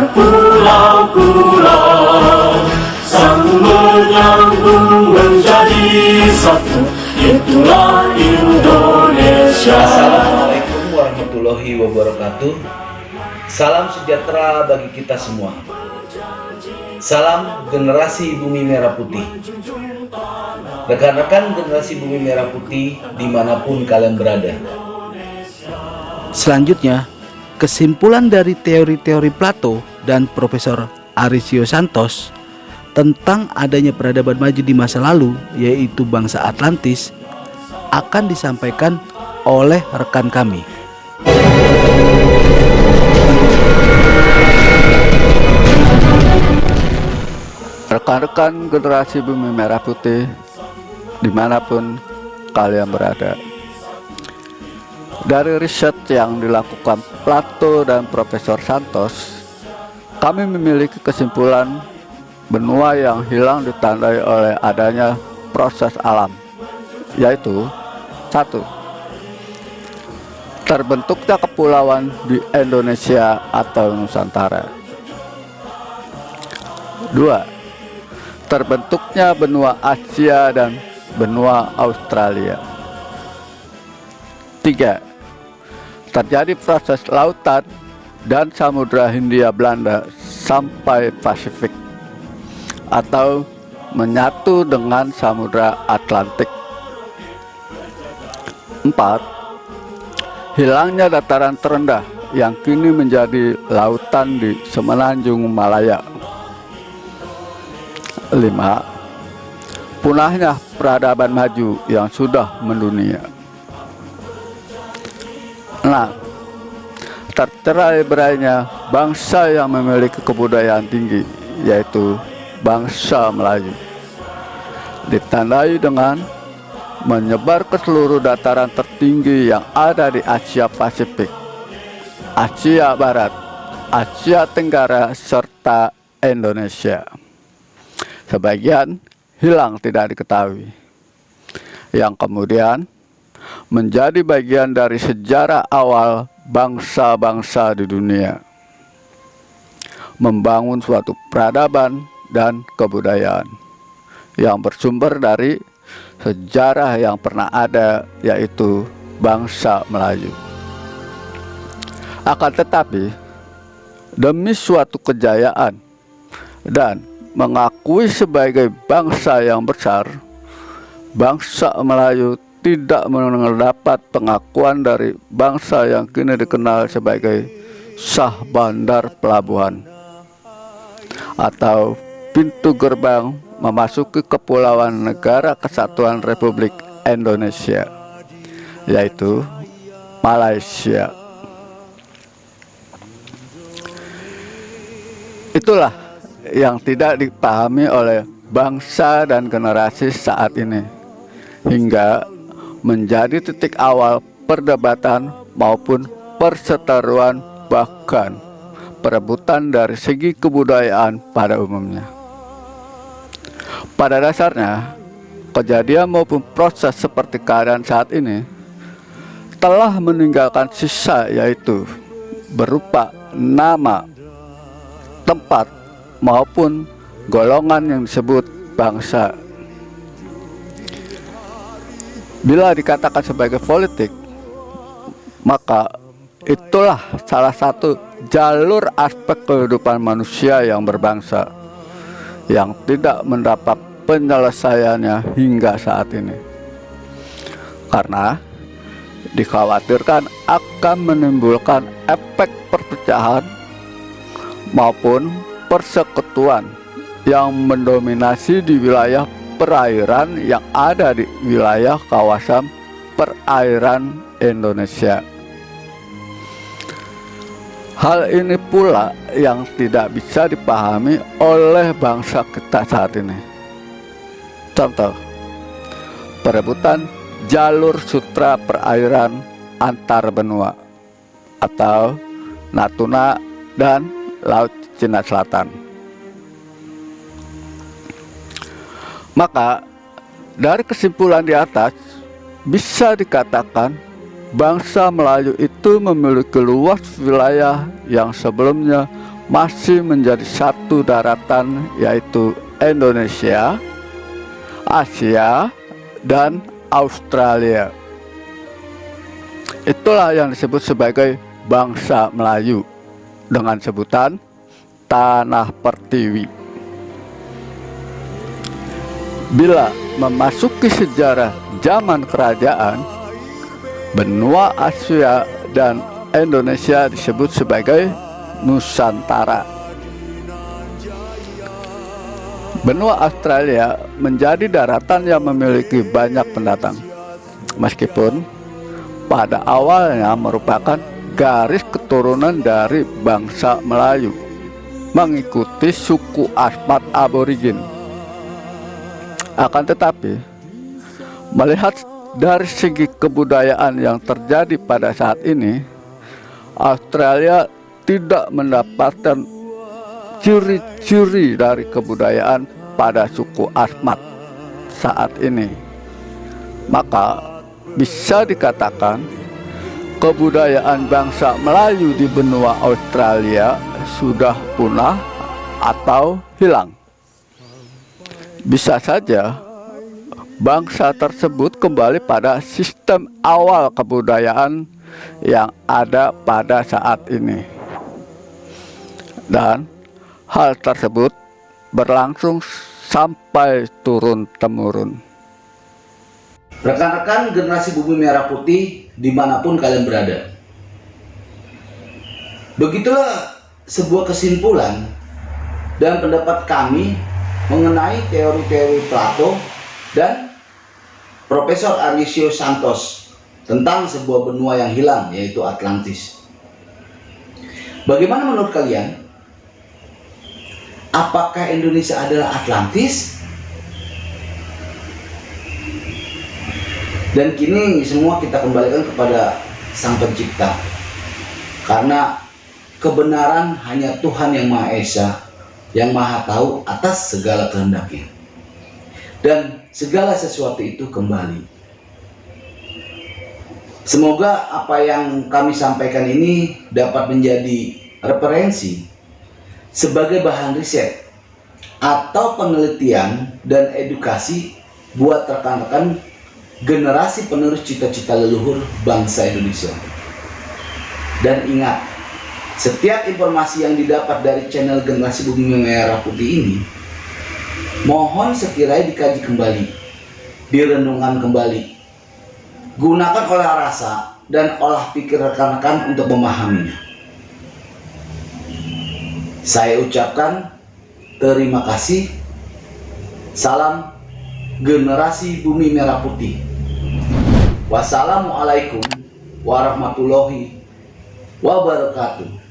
antar pulau-pulau, sambung menyambung menjadi satu, itulah Indonesia. Assalamualaikum warahmatullahi wabarakatuh. Salam sejahtera bagi kita semua. Salam generasi Bumi Merah Putih. Rekan-rekan generasi Bumi Merah Putih dimanapun kalian berada. Selanjutnya, kesimpulan dari teori-teori Plato dan Profesor Arisio Santos tentang adanya peradaban maju di masa lalu, yaitu bangsa Atlantis, akan disampaikan oleh rekan kami. Rekan-rekan generasi Bumi Merah Putih dimanapun kalian berada, dari riset yang dilakukan Plato dan Profesor Santos, kami memiliki kesimpulan benua yang hilang ditandai oleh adanya proses alam, yaitu 1. Terbentuknya kepulauan di Indonesia atau Nusantara. 2. Terbentuknya benua Asia dan benua Australia. 3. Terjadi proses lautan dan Samudra Hindia Belanda sampai Pasifik atau menyatu dengan Samudra Atlantik. 4. Hilangnya dataran terendah yang kini menjadi lautan di Semenanjung Malaya. 5. Punahnya peradaban maju yang sudah mendunia. 6. Tercerai-berainya bangsa yang memiliki kebudayaan tinggi, yaitu bangsa Melayu, ditandai dengan menyebar ke seluruh dataran tertinggi yang ada di Asia Pasifik, Asia Barat, Asia Tenggara, serta Indonesia. Sebagian hilang tidak diketahui, yang kemudian menjadi bagian dari sejarah awal bangsa-bangsa di dunia, membangun suatu peradaban dan kebudayaan yang bersumber dari sejarah yang pernah ada, yaitu bangsa Melayu. Akan tetapi, demi suatu kejayaan dan mengakui sebagai bangsa yang besar, bangsa Melayu tidak mendapat pengakuan dari bangsa yang kini dikenal sebagai Sah Bandar Pelabuhan atau pintu gerbang memasuki Kepulauan Negara Kesatuan Republik Indonesia, yaitu Malaysia. Itulah yang tidak dipahami oleh bangsa dan generasi saat ini, hingga menjadi titik awal perdebatan maupun perseteruan, bahkan perebutan dari segi kebudayaan pada umumnya. Pada dasarnya, kejadian maupun proses seperti keadaan saat ini telah meninggalkan sisa, yaitu berupa nama, tempat, maupun golongan yang disebut bangsa. Bila dikatakan sebagai politik, maka itulah salah satu jalur aspek kehidupan manusia yang berbangsa yang tidak mendapat penyelesaiannya hingga saat ini, karena dikhawatirkan akan menimbulkan efek perpecahan maupun persekutuan yang mendominasi di wilayah perairan yang ada di wilayah kawasan perairan Indonesia. Hal ini pula yang tidak bisa dipahami oleh bangsa kita saat ini. Contoh, perebutan jalur sutra perairan antar benua atau Natuna dan Laut Cina Selatan. Maka dari kesimpulan di atas bisa dikatakan bangsa Melayu itu memiliki luas wilayah yang sebelumnya masih menjadi satu daratan, yaitu Indonesia, Asia, dan Australia. Itulah yang disebut sebagai bangsa Melayu dengan sebutan Tanah Pertiwi. Bila memasuki sejarah zaman kerajaan, benua Asia dan Indonesia disebut sebagai Nusantara. Benua Australia menjadi daratan yang memiliki banyak pendatang, meskipun pada awalnya merupakan garis keturunan dari bangsa Melayu, mengikuti suku Asmat aborigin. Akan tetapi, melihat dari segi kebudayaan yang terjadi pada saat ini, Australia tidak mendapatkan ciri-ciri dari kebudayaan pada suku Asmat saat ini. Maka bisa dikatakan kebudayaan bangsa Melayu di benua Australia sudah punah atau hilang. Bisa saja bangsa tersebut kembali pada sistem awal kebudayaan yang ada pada saat ini, dan hal tersebut berlangsung sampai turun-temurun. Rekan-rekan generasi Bumi Merah Putih dimanapun kalian berada, begitulah sebuah kesimpulan dan pendapat kami mengenai teori-teori Plato dan Profesor Arisio Santos tentang sebuah benua yang hilang, yaitu Atlantis. Bagaimana menurut kalian? Apakah Indonesia adalah Atlantis? Dan kini semua kita kembalikan kepada Sang Pencipta, karena kebenaran hanya Tuhan yang Maha Esa, yang Maha Tahu atas segala kehendaknya, dan segala sesuatu itu kembali. Semoga apa yang kami sampaikan ini dapat menjadi referensi sebagai bahan riset atau penelitian dan edukasi buat rekan-rekan generasi penerus cita-cita leluhur bangsa Indonesia. Dan ingat, setiap informasi yang didapat dari channel Generasi Bumi Merah Putih ini mohon sekiranya dikaji kembali, direnungkan kembali, gunakan olah rasa dan olah pikir rekan-rekan untuk memahaminya. Saya ucapkan terima kasih. Salam Generasi Bumi Merah Putih. Wassalamualaikum warahmatullahi wabarakatuh.